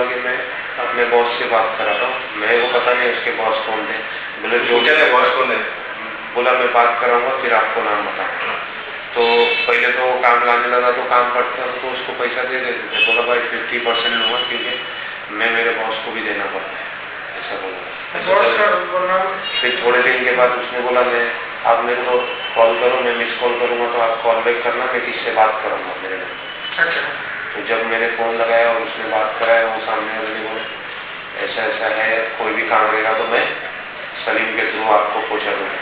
कि मैं अपने बॉस से बात करा रहा हूँ, मेरे को पता नहीं उसके बॉस कौन थे। बोले जो क्या है बॉस कौन है? बोला मैं बात कराऊंगा फिर आपको नाम बताऊंगा। तो पहले तो काम लाने लगा तो काम करते हैं तो उसको पैसा दे देते थे। बोला भाई 50% लूँगा क्योंकि मैं मेरे बॉस को भी देना पड़ता है, ऐसा बोला। फिर थोड़े दिन के बाद उसने बोला मैं आप मेरे को कॉल करो, मैं मिस कॉल करूँगा तो आप कॉल बैक करना, मैं किससे बात करूँगा मेरे में। तो जब मैंने फ़ोन लगाया और उसने बात कराया, वो सामने वाले ने बोला ऐसा ऐसा है, कोई भी काम रहेगा तो मैं सलीम के थ्रू आपको पहुँचा दूँगा।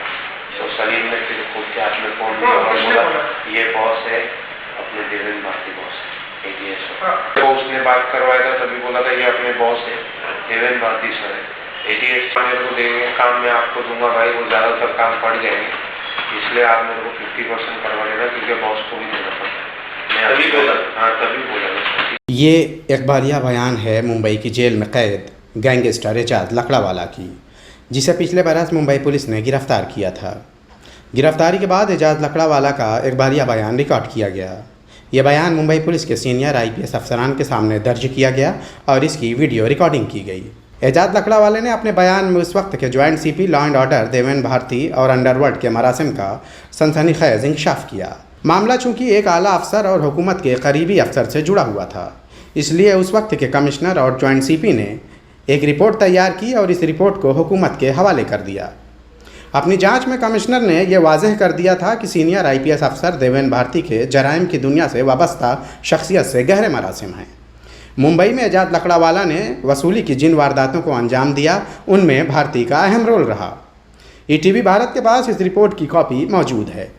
तो सलीम ने फिर खुद के हाथ में फ़ोन दिया और बोला ये बॉस है अपने देवेंद्र भारती बॉस है ATS। तो उसने बात करवाया था तभी बोला था ये अपने बॉस है देवेंद्र भारती सर है ATS मेरे को देंगे काम, मैं आपको दूंगा भाई, वो ज़्यादातर काम पड़ जाएंगे, इसलिए आप मेरे को 50% करवा लेना क्योंकि बॉस को भी देना पड़ता है। तभी बोला, हाँ तभी बोला। ये इकबालिया बयान है मुंबई की जेल में कैद गैंगस्टर एजाज लकड़ावाला की, जिसे पिछले बरस मुंबई पुलिस ने गिरफ्तार किया था। गिरफ्तारी के बाद एजाज लकड़ावाला का इकबालिया बयान रिकॉर्ड किया गया। यह बयान मुंबई पुलिस के सीनियर IPS अफसरान के सामने दर्ज किया गया और इसकी वीडियो रिकॉर्डिंग की गई। एजाज लकड़ावाले ने अपने बयान में उस वक्त के joint CP law and order Devendra Bharti और अंडरवर्ल्ड के मरासिम का सनसनीखेज इंकशाफ किया। मामला चूंकि एक आला अफसर और हुकूमत के करीबी अफसर से जुड़ा हुआ था, इसलिए उस वक्त के कमिश्नर और जॉइंट CP ने एक रिपोर्ट तैयार की और इस रिपोर्ट को हुकूमत के हवाले कर दिया। अपनी जांच में कमिश्नर ने यह वाजह कर दिया था कि सीनियर IPS अफसर देवेंद्र भारती के जराइम की दुनिया से वाबस्ता शख्सियत से गहरे मरासिम हैं। मुंबई में एजाज लकड़ावाला ने वसूली की जिन वारदातों को अंजाम दिया उनमें भारती का अहम रोल रहा। ETV भारत के पास इस रिपोर्ट की कॉपी मौजूद है।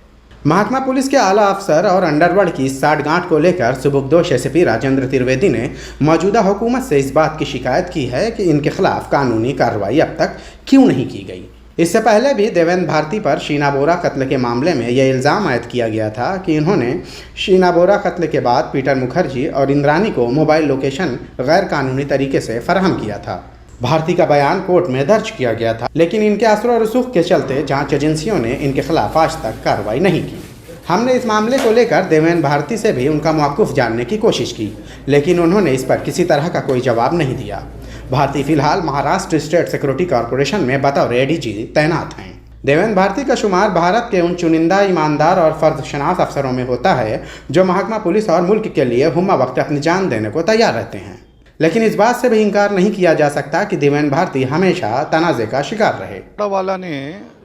महकमा पुलिस के आला अफसर और अंडरवर्ल्ड की साठगांठ को लेकर सुबुकदोश SCP राजेंद्र त्रिवेदी ने मौजूदा हुकूमत से इस बात की शिकायत की है कि इनके खिलाफ कानूनी कार्रवाई अब तक क्यों नहीं की गई। इससे पहले भी देवेंद्र भारती पर शीना बोरा कत्ल के मामले में यह इल्ज़ाम आयद किया गया था कि इन्होंने शीना बोरा कत्ल के बाद पीटर मुखर्जी और इंद्रानी को मोबाइल लोकेशन गैर कानूनी तरीके से फराहम किया था। भारती का बयान कोर्ट में दर्ज किया गया था, लेकिन इनके असर और रसूख के चलते जांच एजेंसियों ने इनके खिलाफ आज तक कार्रवाई नहीं की। हमने इस मामले को लेकर देवेंद्र भारती से भी उनका मौक़िफ़ जानने की कोशिश की, लेकिन उन्होंने इस पर किसी तरह का कोई जवाब नहीं दिया। भारती फिलहाल महाराष्ट्र स्टेट सिक्योरिटी कॉरपोरेशन में बतौर ADG तैनात हैं। देवेंद्र भारती का शुमार भारत के उन चुनिंदा ईमानदार और फर्जशनास अफसरों में होता है जो महकमा पुलिस और मुल्क के लिए हुम्मा वक्त अपनी जान देने को तैयार रहते हैं। लेकिन इस बात से भी इनकार नहीं किया जा सकता कि देवेंद्र भारती हमेशा तनाज़े का शिकार रहे। लकड़ावाला ने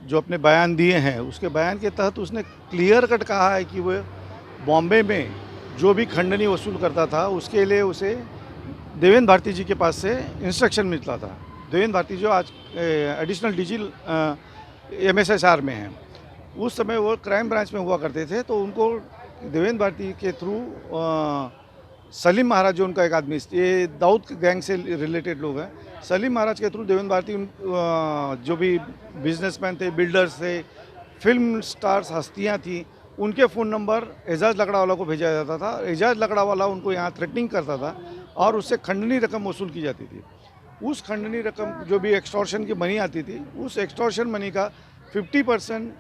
जो अपने बयान दिए हैं उसके बयान के तहत उसने क्लियर कट कहा है कि वो बॉम्बे में जो भी खंडनी वसूल करता था उसके लिए उसे देवेंद्र भारती जी के पास से इंस्ट्रक्शन मिलता था। देवेंद्र भारती जो आज एडिशनल DG MSSR में हैं, उस समय वो क्राइम ब्रांच में हुआ करते थे, तो उनको देवेंद्र भारती के थ्रू सलीम महाराज जो उनका एक आदमी, ये दाऊद गैंग से रिलेटेड लोग हैं, सलीम महाराज के थ्रू देवेंद्र भारती जो भी बिजनेसमैन थे, बिल्डर्स थे, फिल्म स्टार्स हस्तियां थी, उनके फ़ोन नंबर एजाज लकड़ावाला को भेजा जाता था। एजाज लकड़ावाला उनको यहाँ थ्रेटनिंग करता था और उससे खंडनी रकम वसूल की जाती थी। उस खंडनी रकम जो भी एक्सटॉर्शन की मनी आती थी, उस एक्सटॉर्शन मनी का 50%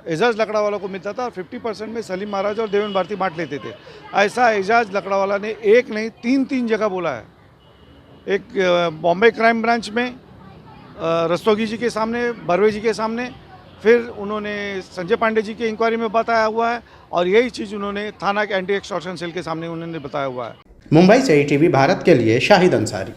एजाज लकड़ावाला को मिलता था और 50% में सलीम महाराज और देवेंद्र भारती बांट लेते थे। ऐसा एजाज लकड़ावाला ने एक नहीं तीन जगह बोला है। एक बॉम्बे क्राइम ब्रांच में रस्तोगी जी के सामने, बर्वे जी के सामने, फिर उन्होंने संजय पांडे जी के इंक्वायरी में बताया हुआ है और यही चीज़ उन्होंने थाना के एंटी एक्सटॉर्शन सेल के सामने उन्होंने बताया हुआ है। मुंबई से ETV भारत के लिए शाहिद अंसारी।